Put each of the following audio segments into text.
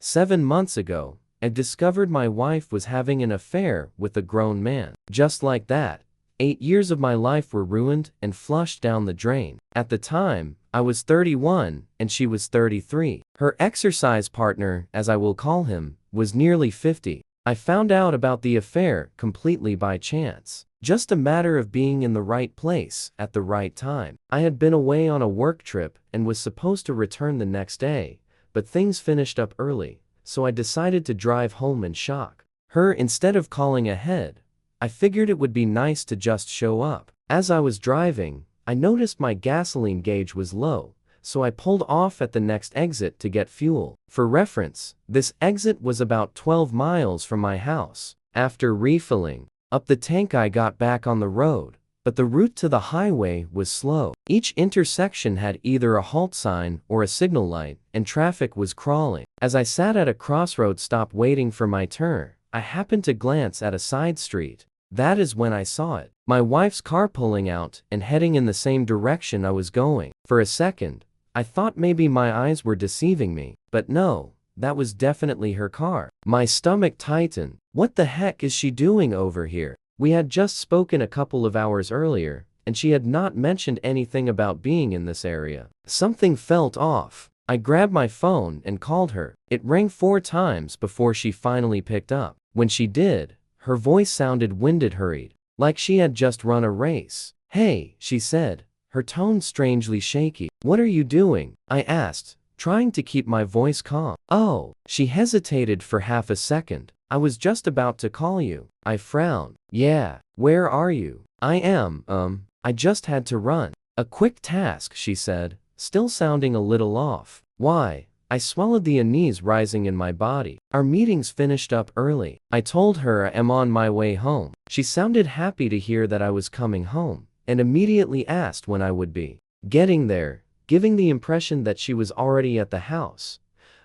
7 months ago, I discovered my wife was having an affair with a grown man. Just like that, 8 years of my life were ruined and flushed down the drain. At the time, I was 31 and she was 33. Her exercise partner, as I will call him, was nearly 50. I found out about the affair completely by chance. Just a matter of being in the right place at the right time. I had been away on a work trip and was supposed to return the next day, but things finished up early, so I decided to drive home and shock her instead of calling ahead. I figured it would be nice to just show up. As I was driving, I noticed my gasoline gauge was low, so I pulled off at the next exit to get fuel. For reference, this exit was about 12 miles from my house. After refilling up the tank, I got back on the road, but the route to the highway was slow. Each intersection had either a halt sign or a signal light, and traffic was crawling. As I sat at a crossroads stop waiting for my turn, I happened to glance at a side street. That is when I saw it. My wife's car pulling out and heading in the same direction I was going. For a second, I thought maybe my eyes were deceiving me, but no, that was definitely her car. My stomach tightened. What the heck is she doing over here? We had just spoken a couple of hours earlier, and she had not mentioned anything about being in this area. Something felt off. I grabbed my phone and called her. It rang 4 times before she finally picked up. When she did, her voice sounded winded, hurried, like she had just run a race. "Hey," she said, her tone strangely shaky. "What are you doing?" I asked, trying to keep my voice calm. "Oh." She hesitated for half a second. "I was just about to call you." I frowned. "Yeah, where are you?" I just had to run. A quick task," she said, still sounding a little off. "Why?" I swallowed, the unease rising in my body. "Our meetings finished up early." I told her I am on my way home. She sounded happy to hear that I was coming home, and immediately asked when I would be getting there, giving the impression that she was already at the house.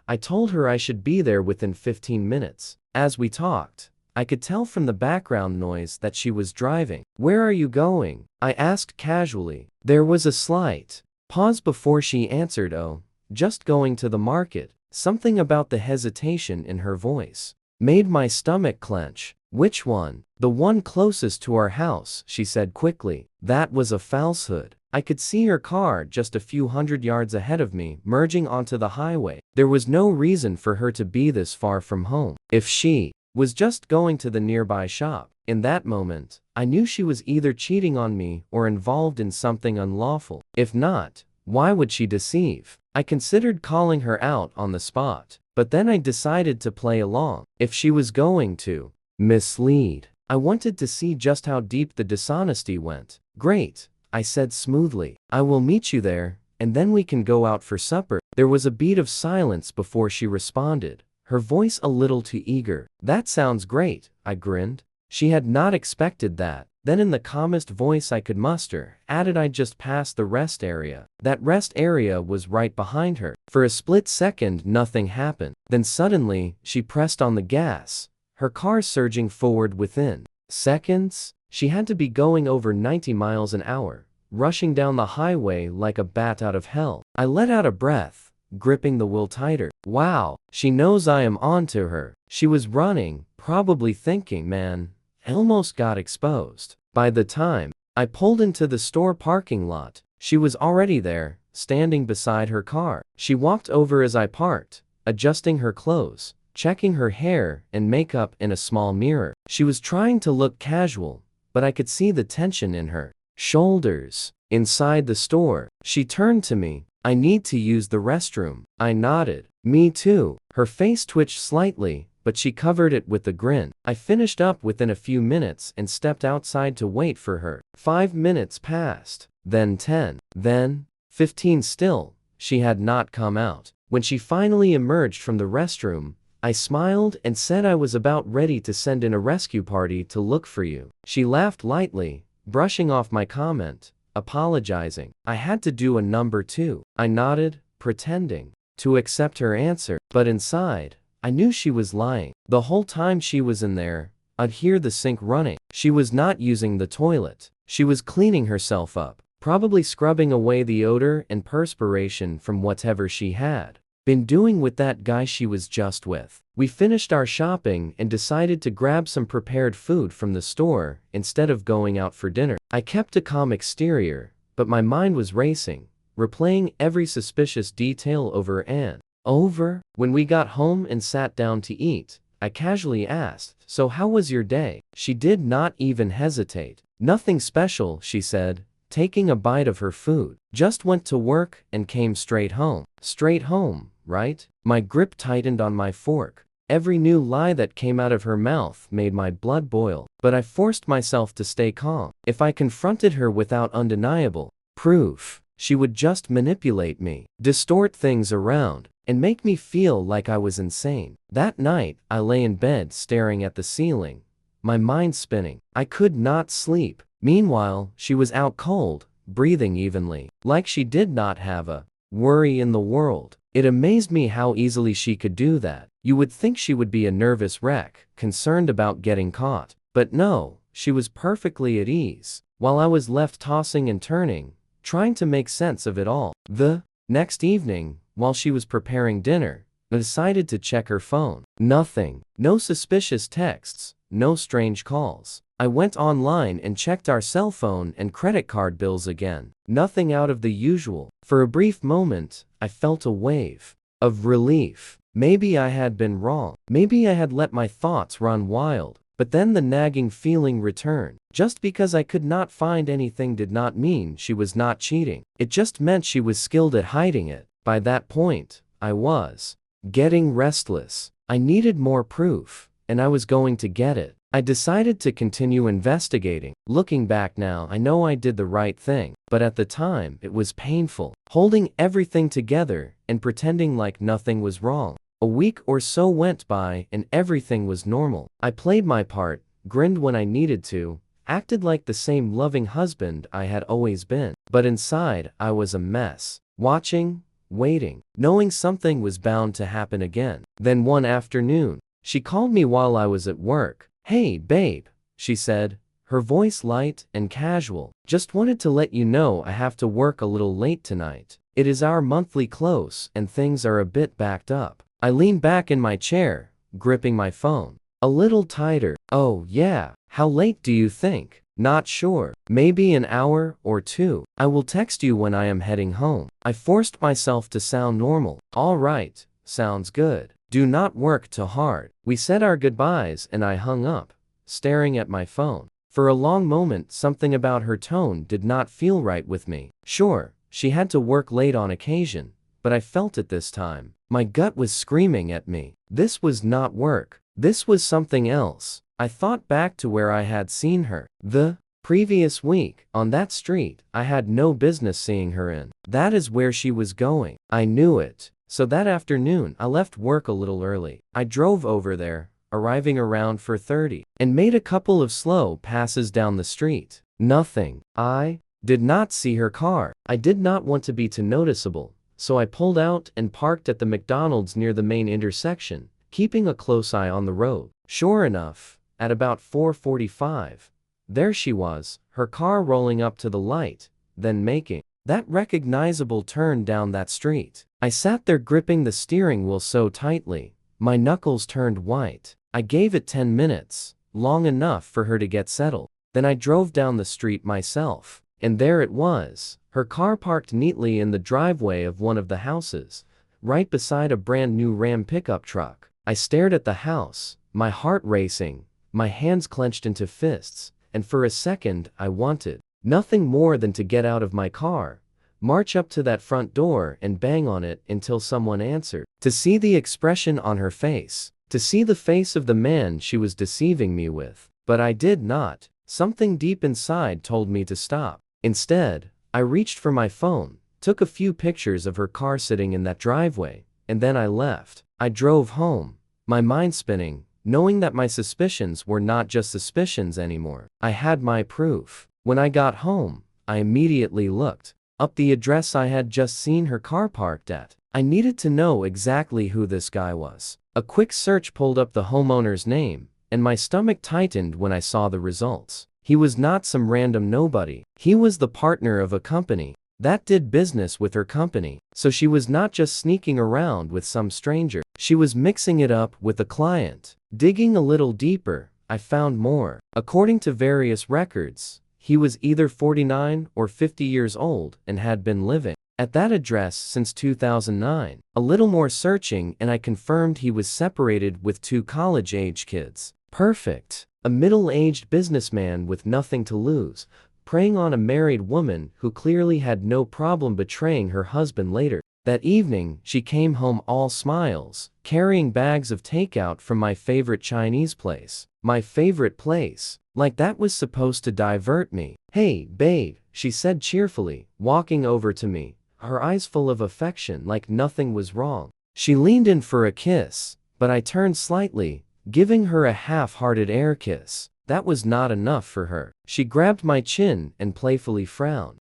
I told her I should be there within 15 minutes. As we talked, I could tell from the background noise that she was driving. "Where are you going?" I asked casually. There was a slight pause before she answered, "Oh, just going to the market." Something about the hesitation in her voice made my stomach clench. "Which one?" "The one closest to our house," she said quickly. That was a falsehood. I could see her car just a few hundred yards ahead of me, merging onto the highway. There was no reason for her to be this far from home. If she was just going to the nearby shop, in that moment, I knew she was either cheating on me or involved in something unlawful. If not, why would she deceive? I considered calling her out on the spot, but then I decided to play along. If she was going to mislead, I wanted to see just how deep the dishonesty went. "Great," I said smoothly. "I will meet you there, and then we can go out for supper." There was a beat of silence before she responded, her voice a little too eager. "That sounds great," I grinned. She had not expected that. Then, in the calmest voice I could muster, added, "I just passed the rest area." That rest area was right behind her. For a split second nothing happened. Then suddenly, she pressed on the gas, her car surging forward within seconds. She had to be going over 90 miles an hour, rushing down the highway like a bat out of hell. I let out a breath, gripping the wheel tighter. Wow, she knows I am onto her. She was running, probably thinking, "Man, I almost got exposed." By the time I pulled into the store parking lot, she was already there, standing beside her car. She walked over as I parked, adjusting her clothes, checking her hair and makeup in a small mirror. She was trying to look casual, but I could see the tension in her shoulders. Inside the store, she turned to me. "I need to use the restroom." I nodded. "Me too." Her face twitched slightly, but she covered it with a grin. I finished up within a few minutes and stepped outside to wait for her. 5 minutes passed, then 10, then 15. Still, she had not come out. When she finally emerged from the restroom, I smiled and said I was about ready to send in a rescue party to look for you. She laughed lightly, brushing off my comment, apologizing. "I had to do a number 2. I nodded, pretending to accept her answer, but inside, I knew she was lying. The whole time she was in there, I'd hear the sink running. She was not using the toilet. She was cleaning herself up, probably scrubbing away the odor and perspiration from whatever she had been doing with that guy she was just with. We finished our shopping and decided to grab some prepared food from the store instead of going out for dinner. I kept a calm exterior, but my mind was racing, replaying every suspicious detail over and over. When we got home and sat down to eat, I casually asked, "So how was your day?" She did not even hesitate. "Nothing special," she said, taking a bite of her food. "Just went to work and came straight home." Straight home, right? My grip tightened on my fork. Every new lie that came out of her mouth made my blood boil, but I forced myself to stay calm. If I confronted her without undeniable proof, she would just manipulate me, distort things around, and make me feel like I was insane. That night, I lay in bed staring at the ceiling, my mind spinning. I could not sleep. Meanwhile, she was out cold, breathing evenly, like she did not have a worry in the world. It amazed me how easily she could do that. You would think she would be a nervous wreck, concerned about getting caught. But no, she was perfectly at ease, while I was left tossing and turning, trying to make sense of it all. The next evening, while she was preparing dinner, I decided to check her phone. Nothing. No suspicious texts, no strange calls. I went online and checked our cell phone and credit card bills again. Nothing out of the usual. For a brief moment, I felt a wave of relief. Maybe I had been wrong. Maybe I had let my thoughts run wild. But then the nagging feeling returned. Just because I could not find anything did not mean she was not cheating. It just meant she was skilled at hiding it. By that point, I was getting restless. I needed more proof, and I was going to get it. I decided to continue investigating. Looking back now, I know I did the right thing, but at the time, it was painful. Holding everything together and pretending like nothing was wrong. A week or so went by and everything was normal. I played my part, grinned when I needed to, acted like the same loving husband I had always been. But inside, I was a mess. Watching, waiting, knowing something was bound to happen again. Then one afternoon, she called me while I was at work. "Hey, babe," she said, her voice light and casual. "Just wanted to let you know I have to work a little late tonight. It is our monthly close and things are a bit backed up." I leaned back in my chair, gripping my phone a little tighter. "Oh, yeah. How late do you think?" "Not sure. Maybe an hour or two. I will text you when I am heading home." I forced myself to sound normal. "All right, sounds good. Do not work too hard." We said our goodbyes and I hung up, staring at my phone. For a long moment, something about her tone did not feel right with me. Sure, she had to work late on occasion, but I felt it this time. My gut was screaming at me. This was not work. This was something else. I thought back to where I had seen her the previous week. On that street, I had no business seeing her in. That is where she was going. I knew it. So that afternoon, I left work a little early. I drove over there, arriving around 4:30, and made a couple of slow passes down the street. Nothing. I did not see her car. I did not want to be too noticeable, so I pulled out and parked at the McDonald's near the main intersection, keeping a close eye on the road. Sure enough, at about 4:45, there she was, her car rolling up to the light, then making that recognizable turn down that street. I sat there gripping the steering wheel so tightly, my knuckles turned white. I gave it 10 minutes, long enough for her to get settled. Then I drove down the street myself. And there it was, her car parked neatly in the driveway of one of the houses, right beside a brand new Ram pickup truck. I stared at the house, my heart racing, my hands clenched into fists, and for a second I wanted nothing more than to get out of my car, march up to that front door and bang on it until someone answered. To see the expression on her face, to see the face of the man she was deceiving me with. But I did not. Something deep inside told me to stop. Instead, I reached for my phone, took a few pictures of her car sitting in that driveway, and then I left. I drove home, my mind spinning, knowing that my suspicions were not just suspicions anymore. I had my proof. When I got home, I immediately looked up the address I had just seen her car parked at. I needed to know exactly who this guy was. A quick search pulled up the homeowner's name, and my stomach tightened when I saw the results. He was not some random nobody. He was the partner of a company that did business with her company. So she was not just sneaking around with some stranger. She was mixing it up with a client. Digging a little deeper, I found more. According to various records, he was either 49 or 50 years old and had been living at that address since 2009. A little more searching and I confirmed he was separated with 2 college-age kids. Perfect. A middle-aged businessman with nothing to lose, preying on a married woman who clearly had no problem betraying her husband later. That evening, she came home all smiles, carrying bags of takeout from my favorite Chinese place. My favorite place. Like that was supposed to divert me. "Hey, babe," she said cheerfully, walking over to me, her eyes full of affection like nothing was wrong. She leaned in for a kiss, but I turned slightly, giving her a half-hearted air kiss. That was not enough for her. She grabbed my chin and playfully frowned.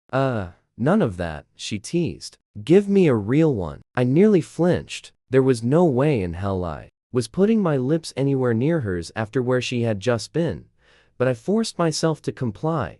None of that," she teased. "Give me a real one." I nearly flinched. There was no way in hell I was putting my lips anywhere near hers after where she had just been, but I forced myself to comply,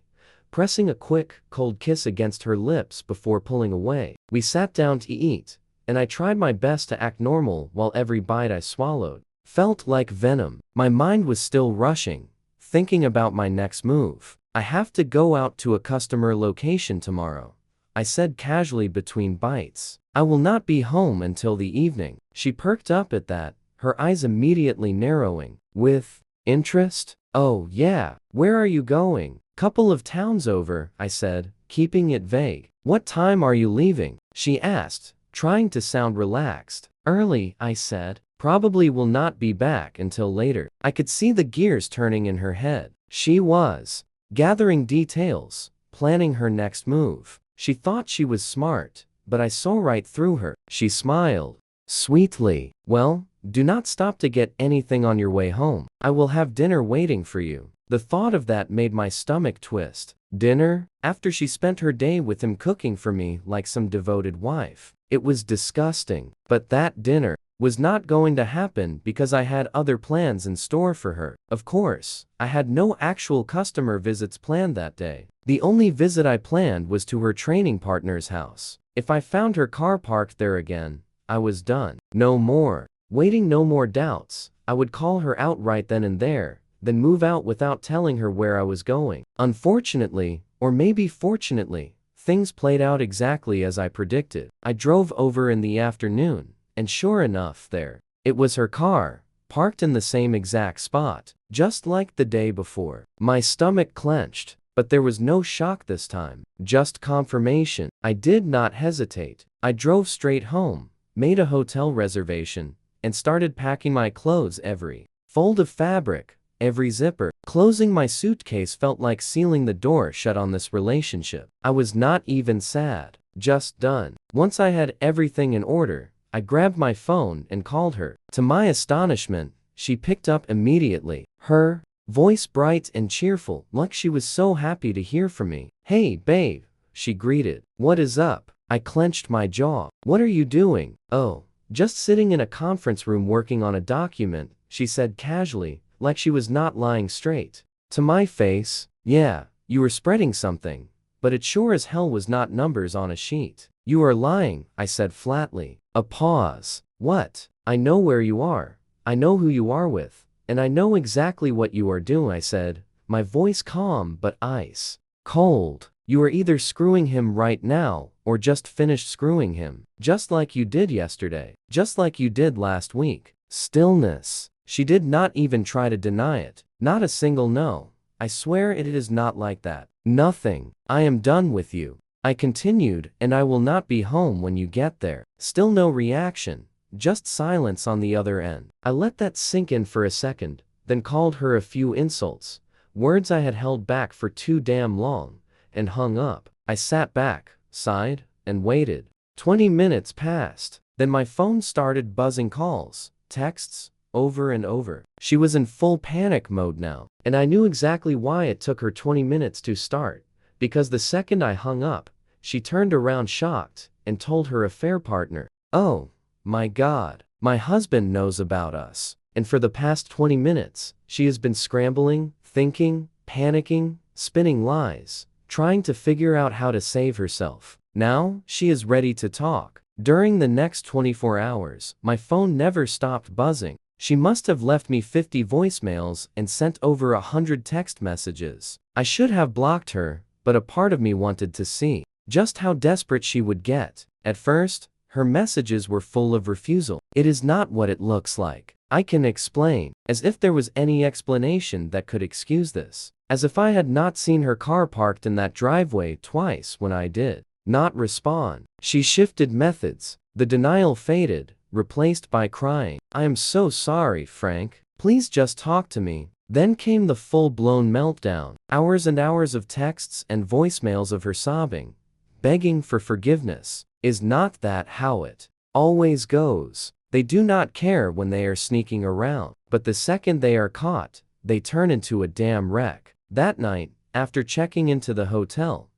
pressing a quick, cold kiss against her lips before pulling away. We sat down to eat, and I tried my best to act normal while every bite I swallowed felt like venom. My mind was still rushing, thinking about my next move. "I have to go out to a customer location tomorrow," I said casually between bites. "I will not be home until the evening." She perked up at that, her eyes immediately narrowing. "With interest?" "Oh, yeah. Where are you going?" "Couple of towns over," I said, keeping it vague. "What time are you leaving?" she asked, trying to sound relaxed. "Early," I said. "Probably will not be back until later." I could see the gears turning in her head. She was gathering details, planning her next move. She thought she was smart, but I saw right through her. She smiled sweetly. "Well, do not stop to get anything on your way home. I will have dinner waiting for you." The thought of that made my stomach twist. Dinner? After she spent her day with him cooking for me like some devoted wife. It was disgusting. But that dinner was not going to happen because I had other plans in store for her. Of course, I had no actual customer visits planned that day. The only visit I planned was to her training partner's house. If I found her car parked there again, I was done. No more waiting, no more doubts. I would call her out right then and there, then move out without telling her where I was going. Unfortunately, or maybe fortunately, things played out exactly as I predicted. I drove over in the afternoon, and sure enough there it was her car, parked in the same exact spot, just like the day before. My stomach clenched, but there was no shock this time, just confirmation. I did not hesitate. I drove straight home, made a hotel reservation, and started packing my clothes. Every fold of fabric, every zipper. Closing my suitcase felt like sealing the door shut on this relationship. I was not even sad, just done. Once I had everything in order, I grabbed my phone and called her. To my astonishment, she picked up immediately, her voice bright and cheerful, like she was so happy to hear from me. "Hey, babe," she greeted. "What is up?" I clenched my jaw. "What are you doing?" "Oh, just sitting in a conference room working on a document," she said casually, like she was not lying straight to my face. "Yeah, you were spreading something, but it sure as hell was not numbers on a sheet." "You are lying," I said flatly. A pause. "What? I know where you are. I know who you are with. And I know exactly what you are doing," I said, my voice calm but ice cold. "You are either screwing him right now, or just finished screwing him. Just like you did yesterday. Just like you did last week." Stillness. She did not even try to deny it. Not a single no. "I swear it is not like that." "Nothing. I am done with you," I continued, "and I will not be home when you get there." Still no reaction, just silence on the other end. I let that sink in for a second, then called her a few insults, words I had held back for too damn long, and hung up. I sat back, sighed, and waited. 20 minutes passed. Then my phone started buzzing calls, texts, over and over. She was in full panic mode now, and I knew exactly why it took her 20 minutes to start, because the second I hung up, she turned around shocked and told her affair partner, "Oh, my God, my husband knows about us." And for the past 20 minutes, she has been scrambling, thinking, panicking, spinning lies, trying to figure out how to save herself. Now, she is ready to talk. During the next 24 hours, my phone never stopped buzzing. She must have left me 50 voicemails and sent over 100 text messages. I should have blocked her, but a part of me wanted to see just how desperate she would get. At first, her messages were full of refusal. It is not what it looks like. I can explain. As if there was any explanation that could excuse this. As if I had not seen her car parked in that driveway twice when I did not respond. She shifted methods. The denial faded, replaced by crying. I am so sorry, Frank. Please just talk to me. Then came the full-blown meltdown. Hours and hours of texts and voicemails of her sobbing, begging for forgiveness. Is not that how it always goes? They do not care when they are sneaking around, but the second they are caught, they turn into a damn wreck. That night, after checking into the hotel,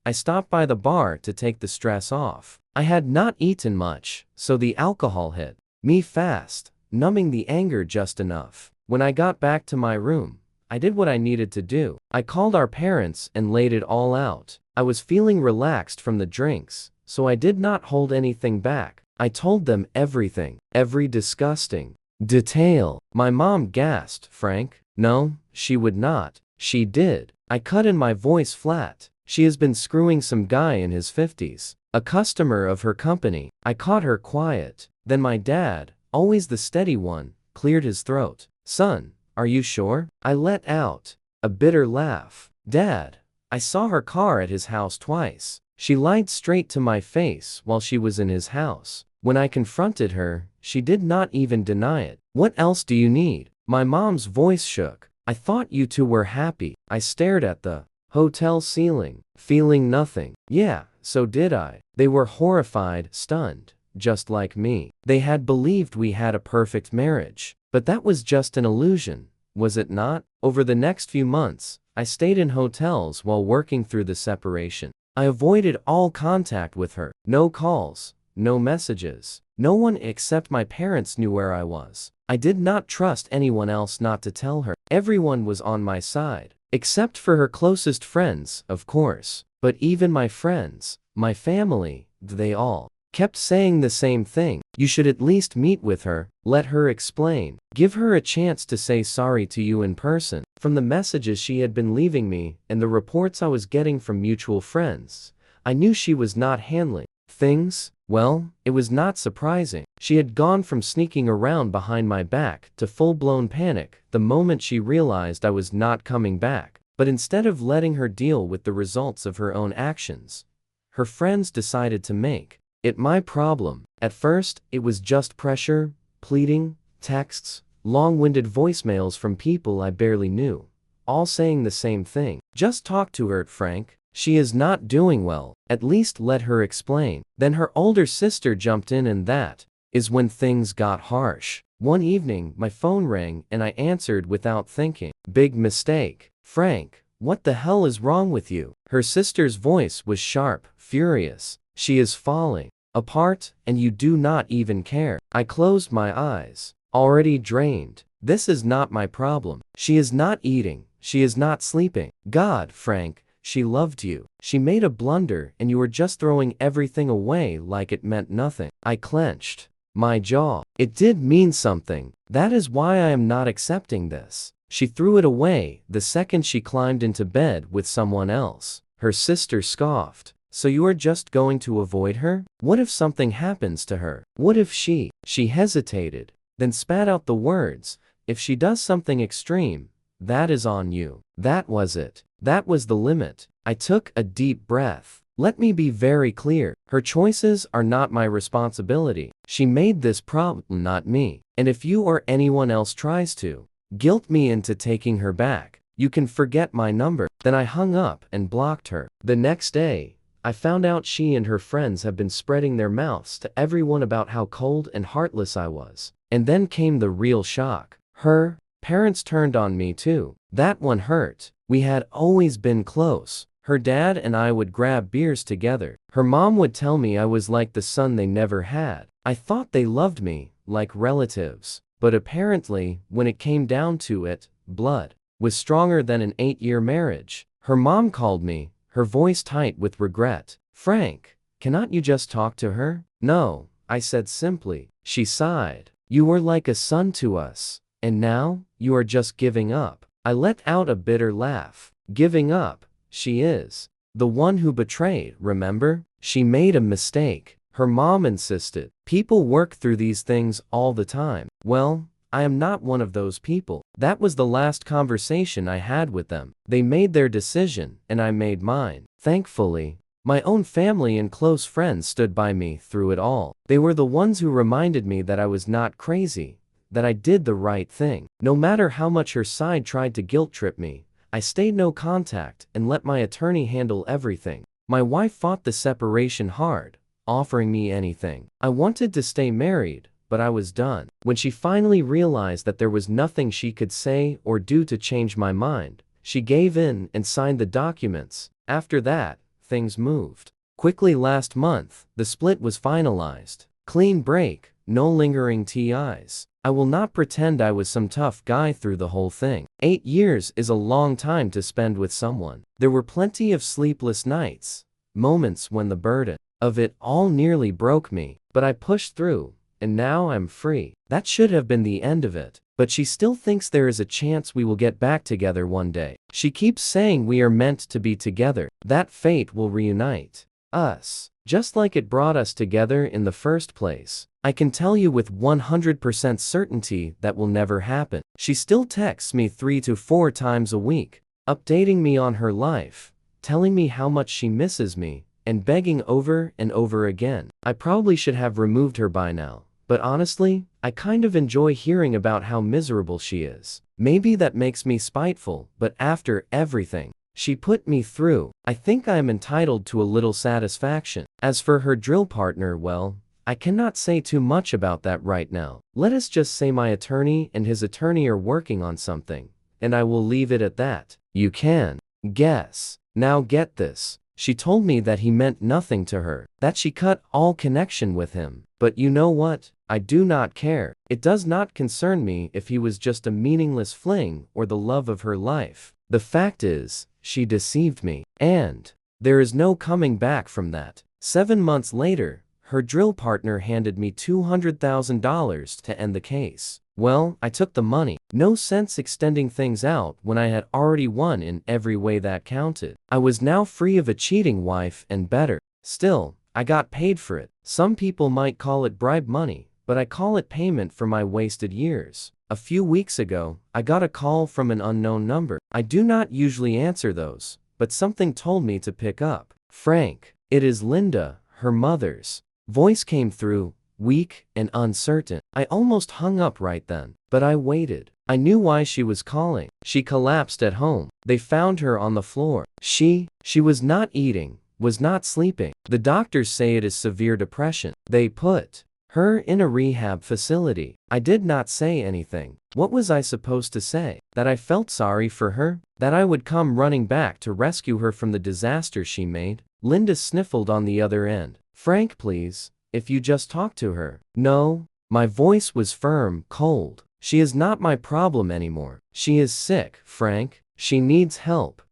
I stopped by the bar to take the stress off. I had not eaten much, so the alcohol hit me fast, numbing the anger just enough. When I got back to my room, I did what I needed to do. I called our parents and laid it all out. I was feeling relaxed from the drinks, so I did not hold anything back. I told them everything, every disgusting detail. My mom gasped. Frank? No, she would not. She did. I cut in my voice flat. She has been screwing some guy in his 50s. A customer of her company. I caught her quiet. Then my dad, always the steady one, cleared his throat. Son, are you sure? I let out a bitter laugh. Dad, I saw her car at his house twice. She lied straight to my face while she was in his house. When I confronted her, she did not even deny it. What else do you need? My mom's voice shook. I thought you two were happy. I stared at the hotel ceiling, feeling nothing. Yeah, so did I. They were horrified, stunned, just like me. They had believed we had a perfect marriage. But that was just an illusion, was it not? Over the next few months, I stayed in hotels while working through the separation. I avoided all contact with her. No calls, no messages. No one except my parents knew where I was. I did not trust anyone else not to tell her. Everyone was on my side. Except for her closest friends, of course. But even my friends, my family, they all kept saying the same thing. You should at least meet with her, let her explain. Give her a chance to say sorry to you in person. From the messages she had been leaving me and the reports I was getting from mutual friends, I knew she was not handling things well. It was not surprising. She had gone from sneaking around behind my back to full-blown panic the moment she realized I was not coming back. But instead of letting her deal with the results of her own actions, her friends decided to make it my problem. At first, it was just pressure, pleading, texts, long-winded voicemails from people I barely knew, all saying the same thing. Just talk to her, Frank. She is not doing well. At least let her explain. Then her older sister jumped in, and that is when things got harsh. One evening, my phone rang and I answered without thinking. Big mistake. Frank, what the hell is wrong with you? Her sister's voice was sharp, furious. She is falling apart, and you do not even care. I closed my eyes, already drained. This is not my problem. She is not eating. She is not sleeping. God, Frank, she loved you. She made a blunder and you were just throwing everything away like it meant nothing. I clenched my jaw. It did mean something. That is why I am not accepting this. She threw it away the second she climbed into bed with someone else. Her sister scoffed. So you are just going to avoid her? What if something happens to her? What if she hesitated, then spat out the words, if she does something extreme, that is on you. That was it. That was the limit. I took a deep breath. Let me be very clear. Her choices are not my responsibility. She made this problem, not me. And if you or anyone else tries to guilt me into taking her back, you can forget my number. Then I hung up and blocked her. The next day, I found out she and her friends have been spreading their mouths to everyone about how cold and heartless I was. And then came the real shock. Her parents turned on me too. That one hurt. We had always been close. Her dad and I would grab beers together. Her mom would tell me I was like the son they never had. I thought they loved me, like relatives. But apparently, when it came down to it, blood was stronger than an 8-year marriage. Her mom called me, her voice tight with regret. Frank, Cannot you just talk to her? No, I said simply. She sighed. You were like a son to us. And now, you are just giving up. I let out a bitter laugh. Giving up? She is the one who betrayed, remember? She made a mistake. Her mom insisted. People work through these things all the time. Well, I am not one of those people. That was the last conversation I had with them. They made their decision, and I made mine. Thankfully, my own family and close friends stood by me through it all. They were the ones who reminded me that I was not crazy, that I did the right thing. No matter how much her side tried to guilt-trip me, I stayed no contact and let my attorney handle everything. My wife fought the separation hard, offering me anything. I wanted to stay married, but I was done. When she finally realized that there was nothing she could say or do to change my mind, she gave in and signed the documents. After that, things moved quickly. Last month, the split was finalized. Clean break, no lingering TIs. I will not pretend I was some tough guy through the whole thing. 8 years is a long time to spend with someone. There were plenty of sleepless nights, moments when the burden of it all nearly broke me, but I pushed through, and now I'm free. That should have been the end of it, but she still thinks there is a chance we will get back together one day. She keeps saying we are meant to be together, that fate will reunite us, just like it brought us together in the first place. I can tell you with 100% certainty that will never happen. She still texts me 3 to 4 times a week, updating me on her life, telling me how much she misses me, and begging over and over again. I probably should have removed her by now, but honestly, I kind of enjoy hearing about how miserable she is. Maybe that makes me spiteful, but after everything she put me through, I think I am entitled to a little satisfaction. As for her drill partner, well, I cannot say too much about that right now. Let us just say my attorney and his attorney are working on something, and I will leave it at that. You can guess. Now get this. She told me that he meant nothing to her, that she cut all connection with him. But you know what? I do not care. It does not concern me if he was just a meaningless fling or the love of her life. The fact is, she deceived me, and there is no coming back from that. 7 months later, her drill partner handed me $200,000 to end the case. Well, I took the money. No sense extending things out when I had already won in every way that counted. I was now free of a cheating wife and better. Still, I got paid for it. Some people might call it bribe money, but I call it payment for my wasted years. A few weeks ago, I got a call from an unknown number. I do not usually answer those, but something told me to pick up. Frank, it is Linda, her mother's voice came through, weak and uncertain. I almost hung up right then, but I waited. I knew why she was calling. She collapsed at home. They found her on the floor. She was not eating, was not sleeping. The doctors say it is severe depression. They put her in a rehab facility. I did not say anything. What was I supposed to say? That I felt sorry for her? That I would come running back to rescue her from the disaster she made? Linda sniffled on the other end. Frank, please, if you just talk to her. No. My voice was firm, cold. She is not my problem anymore. She is sick, Frank. She needs help.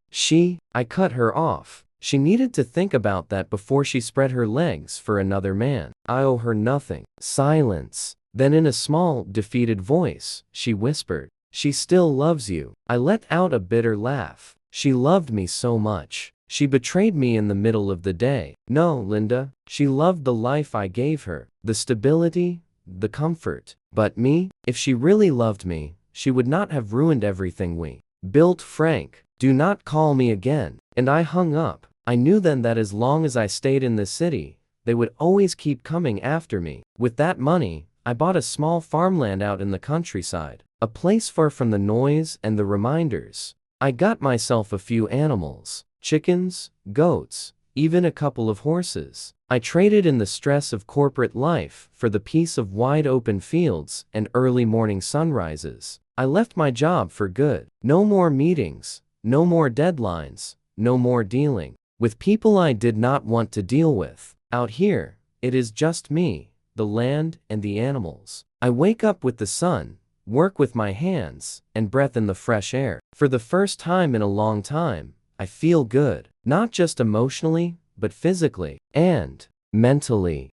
I cut her off. She needed to think about that before she spread her legs for another man. I owe her nothing. Silence. Then in a small, defeated voice, she whispered, she still loves you. I let out a bitter laugh. She loved me so much. She betrayed me in the middle of the day. No, Linda, she loved the life I gave her, the stability, the comfort. But me? If she really loved me, she would not have ruined everything we built. Frank, do not call me again. And I hung up. I knew then that as long as I stayed in the city, they would always keep coming after me. With that money, I bought a small farmland out in the countryside, a place far from the noise and the reminders. I got myself a few animals, chickens, goats, even a couple of horses. I traded in the stress of corporate life for the peace of wide open fields and early morning sunrises. I left my job for good. No more meetings, no more deadlines, no more dealing with people I did not want to deal with. Out here, it is just me, the land, and the animals. I wake up with the sun, work with my hands, and breath in the fresh air. For the first time in a long time, I feel good, not just emotionally, but physically. And mentally,